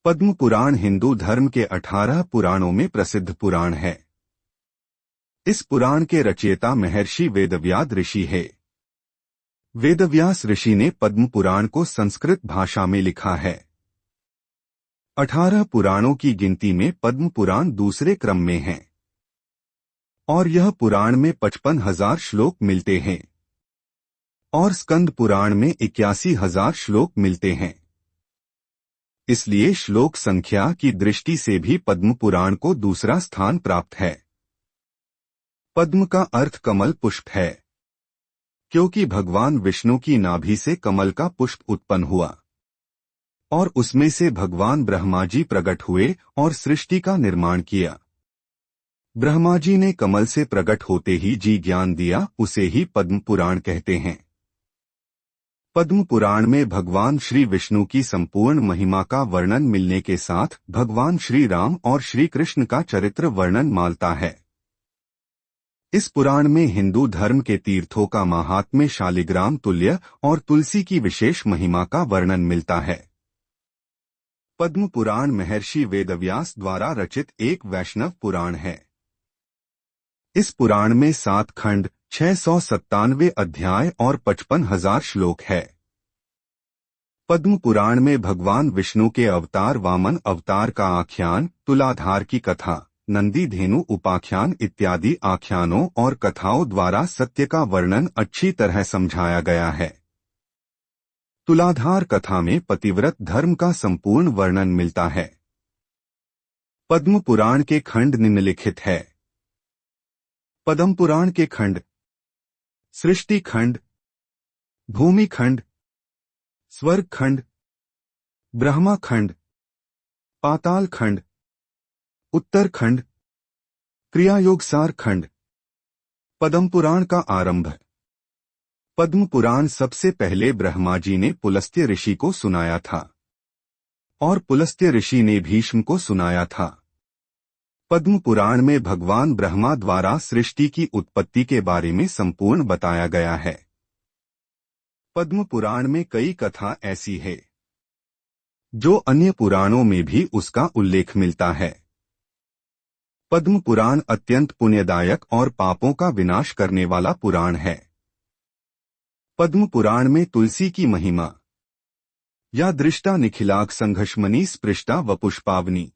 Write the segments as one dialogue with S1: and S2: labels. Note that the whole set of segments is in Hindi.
S1: पद्म पुराण हिंदू धर्म के 18 पुराणों में प्रसिद्ध पुराण है। इस पुराण के रचयिता महर्षि वेदव्यास ऋषि है। वेदव्यास ऋषि ने पद्म पुराण को संस्कृत भाषा में लिखा है। 18 पुराणों की गिनती में पद्म पुराण दूसरे क्रम में है और यह पुराण में 55,000 श्लोक मिलते हैं और स्कंद पुराण में 81,000 श्लोक मिलते हैं। इसलिए श्लोक संख्या की दृष्टि से भी पद्म पुराण को दूसरा स्थान प्राप्त है। पद्म का अर्थ कमल पुष्प है, क्योंकि भगवान विष्णु की नाभि से कमल का पुष्प उत्पन्न हुआ और उसमें से भगवान ब्रह्मा जी प्रकट हुए और सृष्टि का निर्माण किया। ब्रह्मा जी ने कमल से प्रकट होते ही जी ज्ञान दिया, उसे ही पद्म पुराण कहते हैं। पद्म पुराण में भगवान श्री विष्णु की संपूर्ण महिमा का वर्णन मिलने के साथ भगवान श्री राम और श्री कृष्ण का चरित्र वर्णन मिलता है। इस पुराण में हिंदू धर्म के तीर्थों का महात्म्य, शालिग्राम तुल्य और तुलसी की विशेष महिमा का वर्णन मिलता है। पद्म पुराण महर्षि वेदव्यास द्वारा रचित एक वैष्णव पुराण है। इस पुराण में 7 खंड, 697 अध्याय और 55,000 श्लोक है। पद्म पुराण में भगवान विष्णु के अवतार वामन अवतार का आख्यान, तुलाधार की कथा, नंदी धेनु उपाख्यान इत्यादि आख्यानों और कथाओं द्वारा सत्य का वर्णन अच्छी तरह समझाया गया है। तुलाधार कथा में पतिव्रत धर्म का संपूर्ण वर्णन मिलता है। पद्म पुराण के खंड निम्नलिखित है। पद्म पुराण के खंड: सृष्टि खंड, भूमि खंड, स्वर्ग खंड, ब्रह्मा खंड, पाताल खंड, उत्तर खंड, क्रियायोगसार खंड। पद्म पुराण का आरंभ। पद्म पुराण सबसे पहले ब्रह्मा जी ने पुलस्त्य ऋषि को सुनाया था और पुलस्त्य ऋषि ने भीष्म को सुनाया था। पद्म पुराण में भगवान ब्रह्मा द्वारा सृष्टि की उत्पत्ति के बारे में संपूर्ण बताया गया है। पद्म पुराण में कई कथा ऐसी है जो अन्य पुराणों में भी उसका उल्लेख मिलता है। पद्म पुराण अत्यंत पुण्यदायक और पापों का विनाश करने वाला पुराण है। पद्म पुराण में तुलसी की महिमा या दृष्टा निखिलाग संघर्षमणि स्पृष्टा व पुष्पावनी,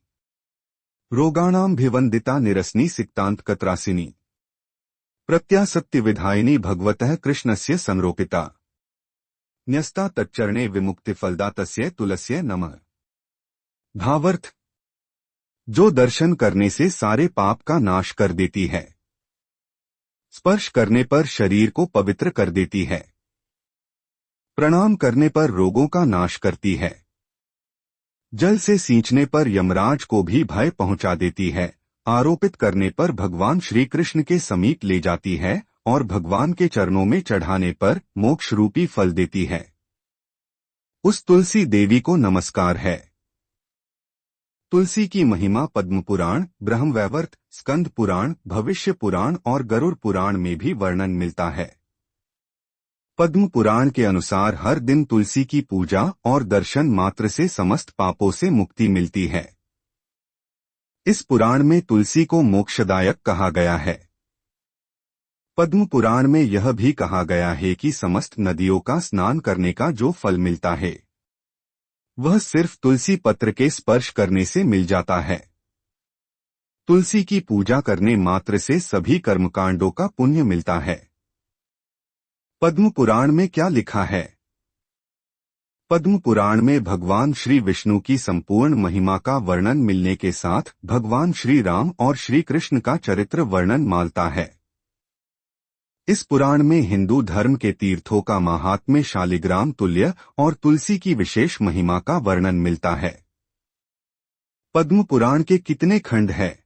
S1: रोगाणाम भिवंदिता निरसनी सिक्तांत कत्रासिनी, प्रत्यासत्य विधायिनी भगवतः कृष्णस्य संरोपिता, न्यस्ता तच्चरणे विमुक्ति फलदा तस्य तुलस्य नमः। भावार्थ: जो दर्शन करने से सारे पाप का नाश कर देती है, स्पर्श करने पर शरीर को पवित्र कर देती है, प्रणाम करने पर रोगों का नाश करती है, जल से सींचने पर यमराज को भी भय पहुंचा देती है, आरोपित करने पर भगवान श्री कृष्ण के समीप ले जाती है और भगवान के चरणों में चढ़ाने पर मोक्ष रूपी फल देती है। उस तुलसी देवी को नमस्कार है। तुलसी की महिमा पद्म पुराण, ब्रह्मवैवर्त, स्कंद पुराण, भविष्य पुराण और गरुड़ पुराण में भी वर्णन मिलता है। पद्म पुराण के अनुसार हर दिन तुलसी की पूजा और दर्शन मात्र से समस्त पापों से मुक्ति मिलती है। इस पुराण में तुलसी को मोक्षदायक कहा गया है। पद्म पुराण में यह भी कहा गया है कि समस्त नदियों का स्नान करने का जो फल मिलता है वह सिर्फ तुलसी पत्र के स्पर्श करने से मिल जाता है। तुलसी की पूजा करने मात्र से सभी कर्मकांडों का पुण्य मिलता है। पद्म पुराण में क्या लिखा है? पद्म पुराण में भगवान श्री विष्णु की संपूर्ण महिमा का वर्णन मिलने के साथ भगवान श्री राम और श्री कृष्ण का चरित्र वर्णन मिलता है। इस पुराण में हिंदू धर्म के तीर्थों का महात्म्य, शालिग्राम तुल्य और तुलसी की विशेष महिमा का वर्णन मिलता है। पद्म पुराण के कितने खंड हैं?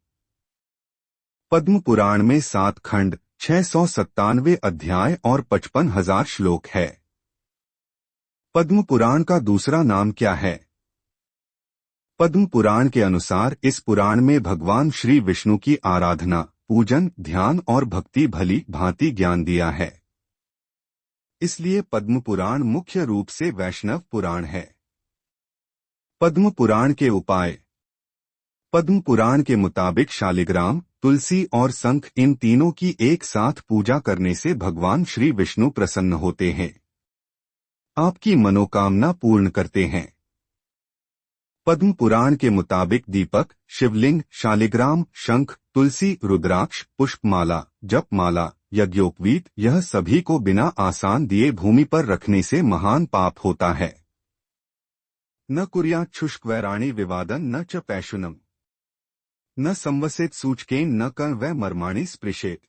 S1: पद्म पुराण में 7 खंड, 697 अध्याय और 55,000 श्लोक है। पद्म पुराण का दूसरा नाम क्या है? पद्म पुराण के अनुसार इस पुराण में भगवान श्री विष्णु की आराधना, पूजन, ध्यान और भक्ति भली भांति ज्ञान दिया है। इसलिए पद्म पुराण मुख्य रूप से वैष्णव पुराण है। पद्म पुराण के उपाय। पद्म पुराण के मुताबिक शालिग्राम, तुलसी और शंख इन तीनों की एक साथ पूजा करने से भगवान श्री विष्णु प्रसन्न होते हैं, आपकी मनोकामना पूर्ण करते हैं। पद्म पुराण के मुताबिक दीपक, शिवलिंग, शालिग्राम, शंख, तुलसी, रुद्राक्ष, पुष्पमाला, जपमाला, यज्ञोपवीत यह सभी को बिना आसान दिए भूमि पर रखने से महान पाप होता है। न कुर्यात् शुष्कवैराणि विवादन न च पैशुनम न संवसित सूचकेन न क वै मर्माणि स्पृशेत।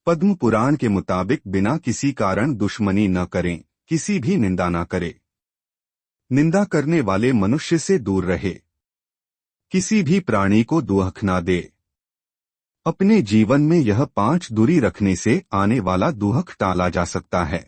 S1: पद्म पुराण के मुताबिक बिना किसी कारण दुश्मनी न करें, किसी भी निंदा न करे, निंदा करने वाले मनुष्य से दूर रहे, किसी भी प्राणी को दुख न दे। अपने जीवन में यह 5 दूरी रखने से आने वाला दुख टाला जा सकता है।